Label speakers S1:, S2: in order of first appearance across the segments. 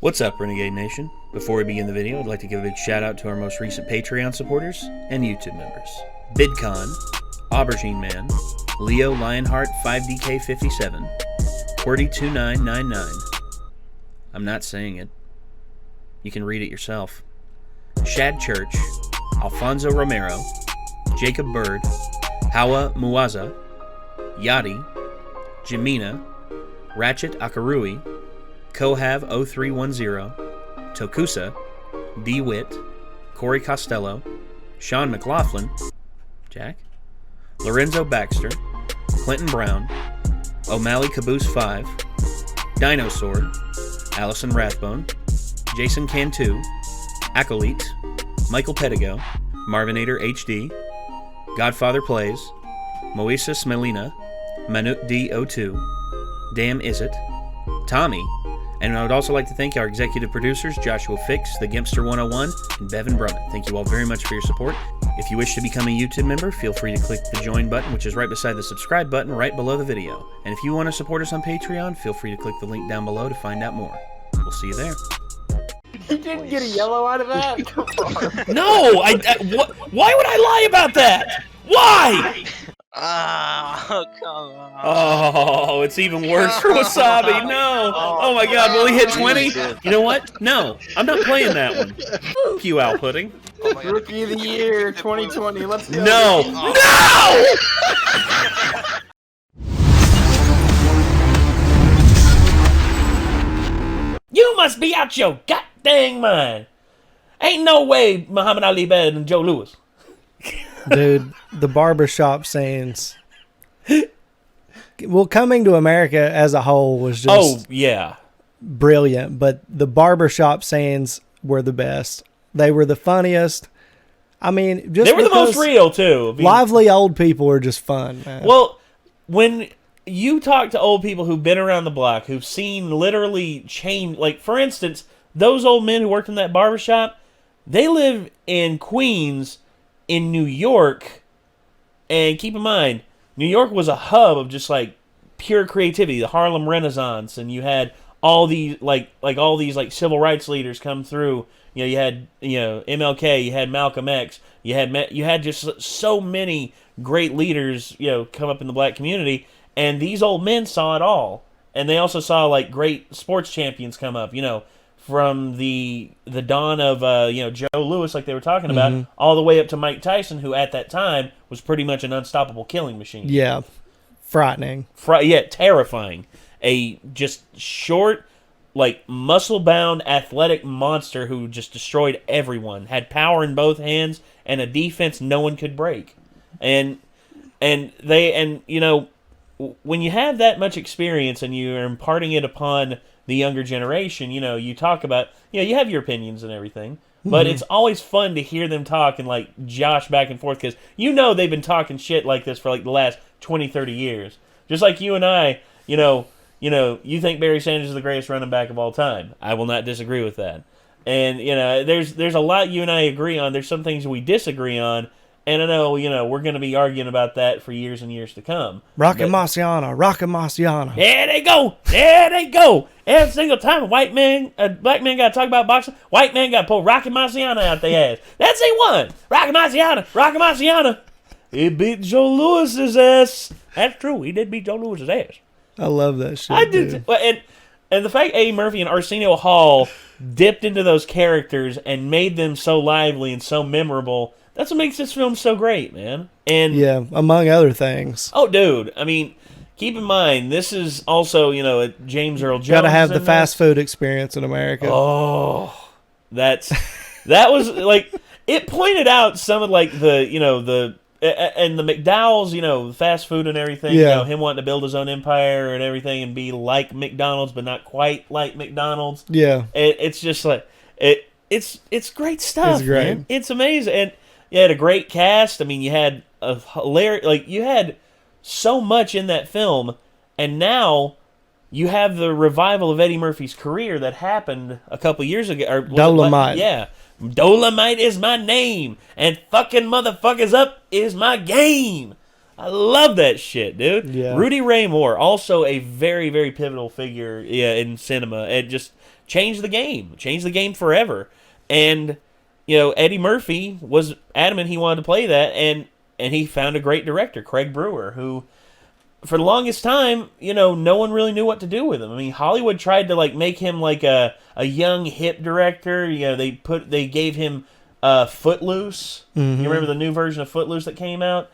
S1: What's up, Renegade Nation? Before we begin the video, I'd like to give a big shout out to our most recent Patreon supporters and YouTube members. Bidcon, Aubergine Man, Leo Lionheart 5DK57, QWERTY2999. I'm not saying it. You can read it yourself. Shad Church, Alfonso Romero, Jacob Bird, Hawa Muaza, Yadi, Jimina, Ratchet Akarui, Kohav 0310, Tokusa, D. Witt, Corey Costello, Sean McLaughlin, Jack, Lorenzo Baxter, Clinton Brown, O'Malley Caboose 5, Dinosaur, Allison Rathbone, Jason Cantu, Acoleyte, Michael Pedigo, Marvinator HD, Godfather Plays, Moises Melina, Manut D02, Damn Is It, Tommy, and I would also like to thank our executive producers, Joshua Fix, The Gimpster 101, and Bevan Brummett. Thank you all very much for your support. If you wish to become a YouTube member, feel free to click the join button, which is right beside the subscribe button right below the video. And if you want to support us on Patreon, feel free to click the link down below to find out more. We'll see you there.
S2: You didn't get a yellow out of that? Come on.
S1: No! Why would I lie about that? Why?
S3: Oh, come on.
S1: Oh, it's even worse for Wasabi. No. Oh my god, will he hit 20? You know what? No, I'm not playing that one. F you, Al Pudding.
S2: Rookie of the Year 2020. Let's go.
S1: No! No! You must be out your goddamn mind. Ain't no way Muhammad Ali better than Joe Louis.
S4: Dude, the barbershop scenes. Well, coming to America as a whole was just brilliant, but the barbershop scenes were the best. They were the funniest. I mean, just
S1: they were the most real, too. I mean,
S4: lively old people are just fun, man.
S1: Well, when you talk to old people who've been around the block, who've seen literally change, like, for instance, those old men who worked in that barbershop, they live in Queens, in New York, and keep in mind, New York was a hub of just like pure creativity, the Harlem Renaissance, and you had all these all these civil rights leaders come through. You know, you had MLK, you had Malcolm X, you had just so many great leaders come up in the black community, and these old men saw it all, and they also saw like great sports champions come up. From the dawn of Joe Louis, like they were talking about, all the way up to Mike Tyson, who at that time was pretty much an unstoppable killing machine.
S4: Yeah, frightening.
S1: Terrifying. A just short, like muscle-bound, athletic monster who just destroyed everyone. Had power in both hands and a defense no one could break. And when you have that much experience and you're imparting it upon the younger generation, you talk about, you have your opinions and everything, but it's always fun to hear them talk and like josh back and forth, because they've been talking shit like this for like the last 20, 30 years. Just like you and I, you think Barry Sanders is the greatest running back of all time. I will not disagree with that. And, there's a lot you and I agree on. There's some things we disagree on. And I know, we're going to be arguing about that for years and years to come.
S4: Rocket Marciano.
S1: There they go. Every single time a black man got to talk about boxing, white man got to pull Rocket Marciano out their ass. That's he won. Rocket Marciano. He beat Joe Louis's ass. That's true. He did beat Joe Louis's ass.
S4: I love that shit.
S1: I did. And the fact Eddie Murphy and Arsenio Hall dipped into those characters and made them so lively and so memorable. That's what makes this film so great, man. And
S4: yeah, among other things.
S1: Oh, dude. I mean, keep in mind, this is also, a James Earl Jones.
S4: Got to have the fast food experience in America.
S1: Oh, that was like, it pointed out some of like the and the McDowell's, fast food and everything.
S4: Yeah.
S1: Him wanting to build his own empire and everything and be like McDonald's, but not quite like McDonald's.
S4: Yeah.
S1: It's just like it's great stuff.
S4: It's great.
S1: Man. It's amazing. And you had a great cast. I mean, you had a hilarious, you had so much in that film, and now you have the revival of Eddie Murphy's career that happened a couple years ago. Or
S4: Dolomite.
S1: Dolomite is my name, and fucking motherfuckers up is my game. I love that shit, dude.
S4: Yeah.
S1: Rudy Ray Moore, also a very, very pivotal figure in cinema. And just changed the game forever. And you know, Eddie Murphy was adamant he wanted to play that, and he found a great director, Craig Brewer, who, for the longest time, you know, no one really knew what to do with him. I mean, Hollywood tried to like make him like a young hip director. You know, they gave him Footloose.
S4: Mm-hmm.
S1: You remember the new version of Footloose that came out?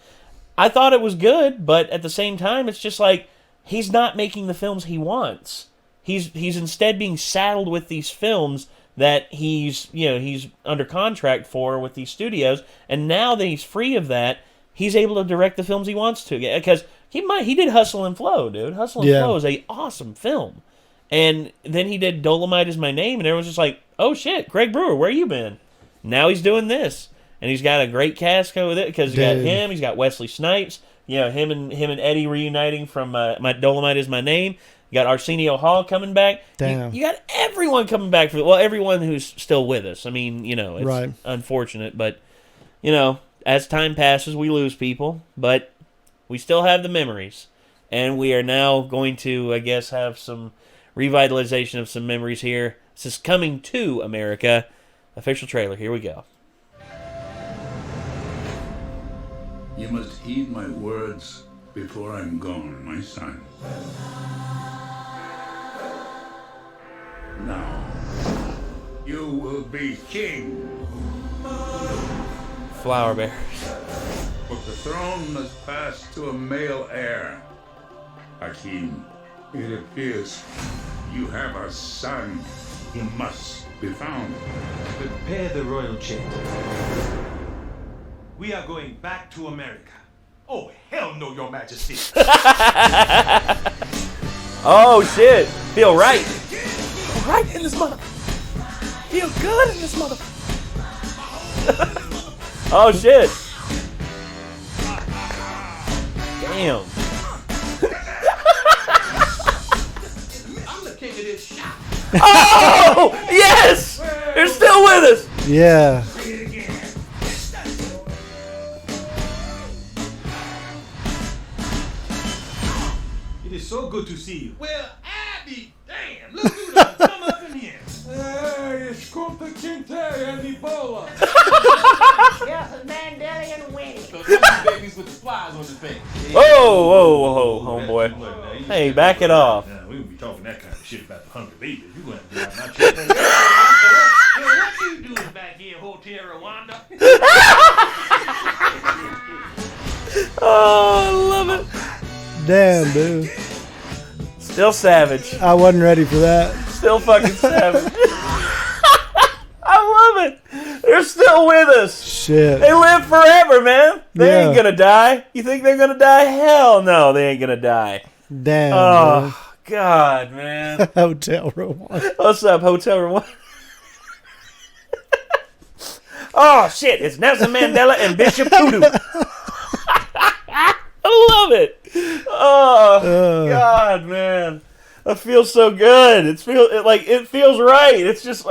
S1: I thought it was good, but at the same time, it's just like he's not making the films he wants. He's instead being saddled with these films that he's under contract for with these studios, and now that he's free of that, he's able to direct the films he wants to. Because he did Hustle and Flow, dude. Hustle and Flow is a awesome film. And then he did Dolomite Is My Name, and everyone's just like, oh shit, Craig Brewer, where you been? Now he's doing this. And he's got a great cast with it, because he's got him, he's got Wesley Snipes, you know, him and Eddie reuniting from My Dolomite Is My Name. You got Arsenio Hall coming back.
S4: Damn.
S1: You got everyone coming back for everyone who's still with us. I mean, you know, it's unfortunate, but you know, as time passes, we lose people, but we still have the memories, and we are now going to, I guess, have some revitalization of some memories here. This is Coming to America, official trailer. Here we go.
S5: You must heed my words before I'm gone, my son. Now, you will be king.
S1: Flower bears.
S5: But the throne must pass to a male heir. Hakim, it appears you have a son. He must be found.
S6: Prepare the royal chamber. We are going back to America. Oh, hell no, your majesty.
S1: Oh, shit. Feel right. Right in this mother. Feel good in this mother. Oh, shit. Damn.
S6: I'm the king of this shop.
S1: Oh, yes. They're still with us.
S4: Yeah.
S6: It is so good to see you. Well, I be damn. Look who done come up in here. Hey, it's Kunta Kinte and Ebola.
S2: Yes, a Mandela and Winnie.
S6: So some babies with the flies on the face.
S1: Whoa, homeboy. Hey, back it off.
S6: Now, we won't be talking that kind of shit about the hungry babies. You gonna have to get out my shit. What you doing back here, Hotel Rwanda?
S1: Oh, I love it.
S4: Damn, dude.
S1: Still savage.
S4: I wasn't ready for that.
S1: Still fucking savage. I love it. They're still with us.
S4: Shit.
S1: They live forever, man. They ain't gonna die. You think they're gonna die? Hell no, they ain't gonna die.
S4: Damn.
S1: Oh, God, man.
S4: Hotel Rwanda.
S1: What's up, Hotel Rwanda? Oh, shit. It's Nelson Mandela and Bishop Tutu. I love it. Oh, God, man. That feels so good. It feels right. It's just,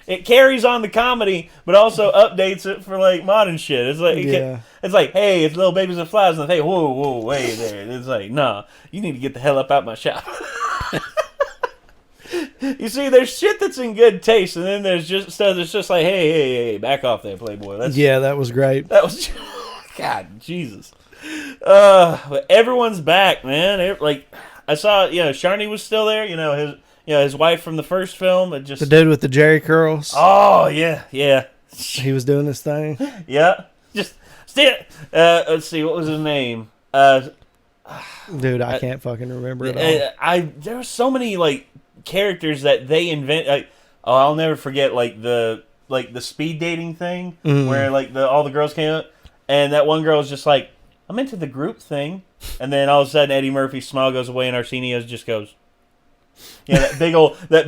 S1: it carries on the comedy, but also updates it for like modern shit. It's like, it's like, hey, it's little babies and flies, and hey, whoa, wait there. It's like, nah, you need to get the hell up out my shop. You see, there's shit that's in good taste, and then there's just stuff that's just like, hey, back off there, Playboy.
S4: That was great.
S1: That was, God, Jesus. But everyone's back, man. Like, I saw, Sharni was still there. His wife from the first film. It just
S4: the dude with the Jerry curls.
S1: Oh yeah.
S4: He was doing this thing.
S1: Yeah, just still. Let's see, what was his name?
S4: Dude, I can't fucking remember it all.
S1: There were so many like characters that they invent. I'll never forget the speed dating thing where all the girls came up, and that one girl was just like, I'm into the group thing, and then all of a sudden Eddie Murphy's smile goes away and Arsenio just goes, that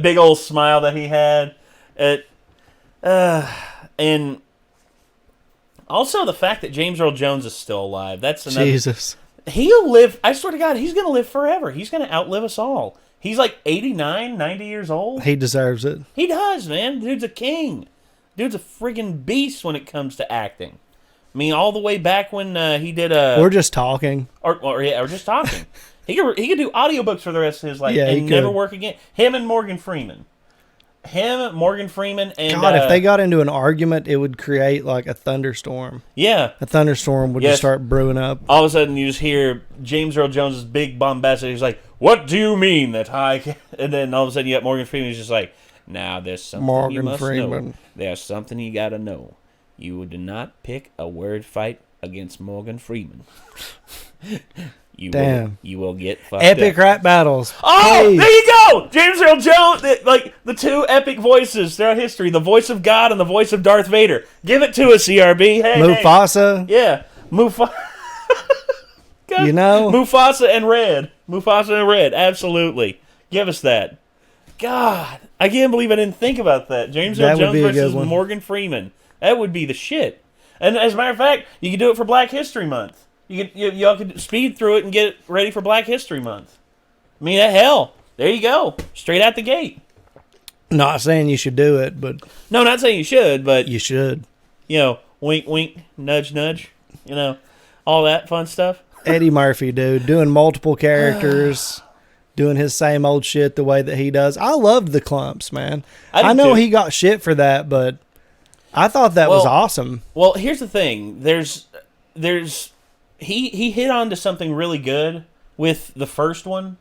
S1: big old smile that he had. And also the fact that James Earl Jones is still alive. That's another.
S4: Jesus.
S1: He'll live. I swear to God, he's gonna live forever. He's gonna outlive us all. He's like 89, 90 years old.
S4: He deserves it.
S1: He does, man. Dude's a king. Dude's a friggin' beast when it comes to acting. I mean, all the way back when he did
S4: We're just talking.
S1: Or just talking. He could do audiobooks for the rest of his life and
S4: could
S1: never work again. Him and Morgan Freeman. him, Morgan Freeman, and
S4: God, if they got into an argument, it would create like a thunderstorm.
S1: Yeah,
S4: a thunderstorm would just start brewing up.
S1: All of a sudden, you just hear James Earl Jones's big bombastic. He's like, "What do you mean that I?" Can-? And then all of a sudden, you got Morgan Freeman. He's just like, "Now there's something you must know. There's something you got to know. You do not pick a word fight against Morgan Freeman." You will get fucked
S4: epic
S1: up.
S4: rap battles.
S1: Oh, hey. There you go! James Earl Jones, like the two epic voices throughout history, the voice of God and the voice of Darth Vader. Give it to us, CRB. Hey,
S4: Mufasa.
S1: Hey. Yeah, Mufasa.
S4: You know?
S1: Mufasa and Red, absolutely. Give us that. God, I can't believe I didn't think about that. James Earl Jones versus Morgan Freeman. That would be the shit. And as a matter of fact, you could do it for Black History Month. Y'all could speed through it and get it ready for Black History Month. I mean, hell, there you go. Straight out the gate.
S4: Not saying you should do it, but...
S1: No, not saying you should, but...
S4: You should.
S1: You know, wink, wink, nudge, nudge. You know, all that fun stuff.
S4: Eddie Murphy, dude, doing multiple characters, doing his same old shit the way that he does. I loved the Clumps, man. I know he got shit for that, but I thought that was awesome.
S1: Well, here's the thing. He hit on to something really good with the first one,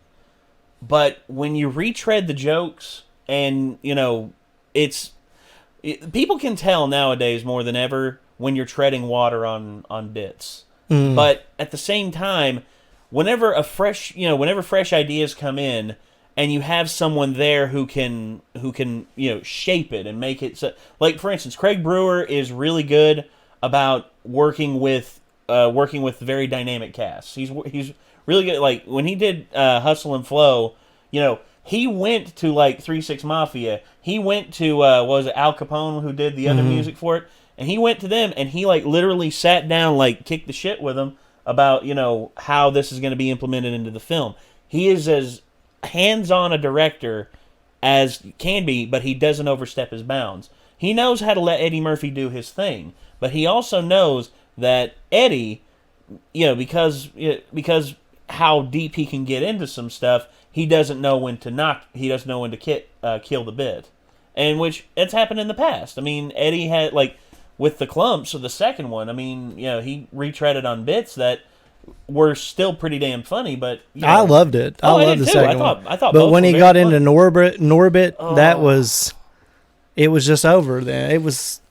S1: but when you retread the jokes and, you know, people can tell nowadays more than ever when you're treading water on bits. But at the same time, whenever fresh ideas come in and you have someone there who can shape it and make it so, like, for instance, Craig Brewer is really good about working with very dynamic casts. He's really good. Like when he did Hustle and Flow, you know, he went to like 3-6 Mafia. He went to what was it, Al Capone, who did the other music for it, and he went to them and he like literally sat down, like kicked the shit with them about, you know, how this is going to be implemented into the film. He is as hands-on a director as can be, but he doesn't overstep his bounds. He knows how to let Eddie Murphy do his thing, but he also knows that Eddie, you know, because how deep he can get into some stuff, he doesn't know when to kill the bit, and which it's happened in the past. I mean, Eddie had, like, with the Clumps of the second one, I mean, you know, he retreaded on bits that were still pretty damn funny, but you know,
S4: I loved it. I loved the second one.
S1: I thought
S4: but when he got into Norbit, that was just over then. It was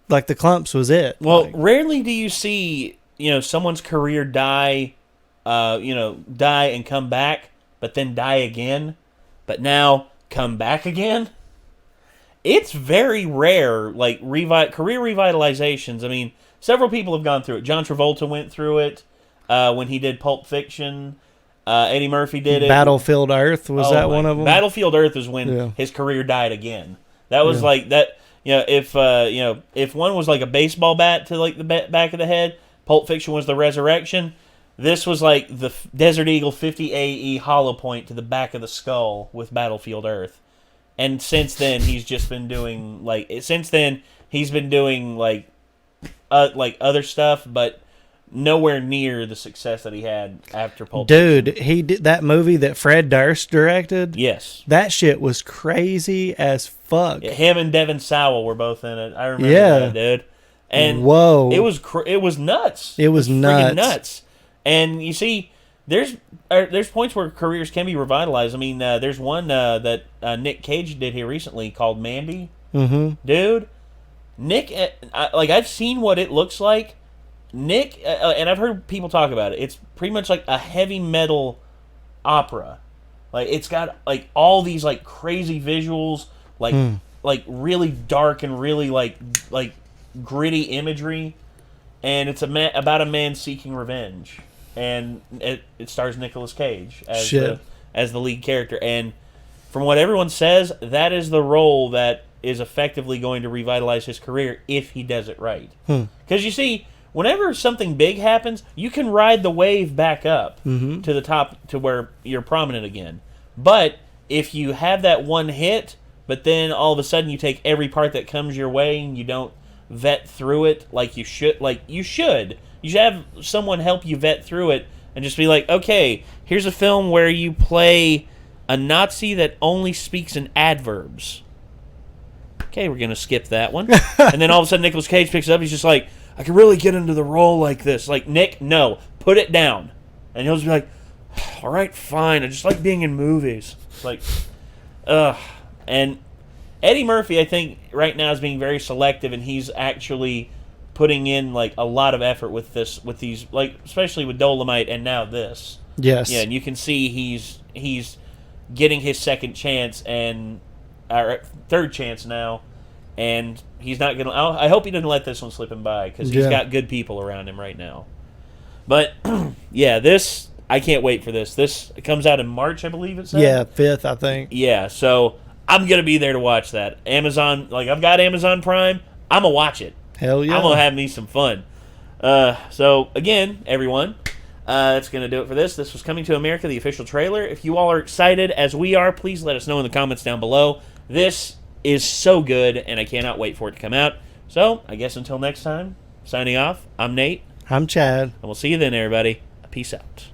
S4: like the Clumps was it.
S1: Well, rarely do you see, you know, someone's career die and come back, but then die again, but now come back again. It's very rare, like career revitalizations. I mean, several people have gone through it. John Travolta went through it when he did Pulp Fiction. Eddie Murphy did it.
S4: Battlefield Earth, was that one of them?
S1: Battlefield Earth is when his career died again. That was like that. You know, if one was like a baseball bat to like the back of the head, Pulp Fiction was the resurrection. This was like the Desert Eagle 50 AE hollow point to the back of the skull with Battlefield Earth. And since then, he's just been doing other stuff, but nowhere near the success that he had after Pulp Fiction.
S4: Dude, he did that movie that Fred Durst directed.
S1: Yes,
S4: that shit was crazy as fuck.
S1: Him and Devin Sawa were both in it. I remember that, dude. And
S4: whoa,
S1: it was nuts.
S4: It was nuts.
S1: Nuts. And you see, there's points where careers can be revitalized. I mean, there's one that Nick Cage did here recently called Mandy.
S4: Mm-hmm.
S1: Dude, Nick, I've seen what it looks like. Nick, and I've heard people talk about it. It's pretty much like a heavy metal opera. Like, it's got like all these like crazy visuals, like really dark and really like gritty imagery, and it's about a man seeking revenge. And it stars Nicolas Cage as the lead character. And from what everyone says, that is the role that is effectively going to revitalize his career if he does it right. Because you see, whenever something big happens, you can ride the wave back up to the top to where you're prominent again. But if you have that one hit, but then all of a sudden you take every part that comes your way and you don't vet through it like you should. You should have someone help you vet through it and just be like, okay, here's a film where you play a Nazi that only speaks in adverbs. Okay, we're going to skip that one. And then all of a sudden Nicolas Cage picks it up. He's just like, I can really get into the role like this. Like, Nick, no, put it down. And he'll just be like, all right, fine. I just like being in movies. It's like, ugh. And Eddie Murphy, I think, right now is being very selective, and he's actually putting in like a lot of effort with these, like especially with Dolomite and now this.
S4: Yes.
S1: Yeah, and you can see he's getting his second chance and third chance now, and he's not gonna. I hope he didn't let this one slip him by because he's got good people around him right now. But yeah, this I can't wait for this. This comes out in March, I believe it said.
S4: Yeah, 5th, I think.
S1: Yeah, so I'm gonna be there to watch that. Amazon, like I've got Amazon Prime. I'm gonna watch it.
S4: Hell yeah!
S1: I'm gonna have me some fun. So again, everyone, that's gonna do it for this. This was Coming to America, the official trailer. If you all are excited as we are, please let us know in the comments down below. This is so good, and I cannot wait for it to come out. So I guess until next time, signing off. I'm Nate.
S4: I'm Chad.
S1: And we'll see you then, everybody. Peace out.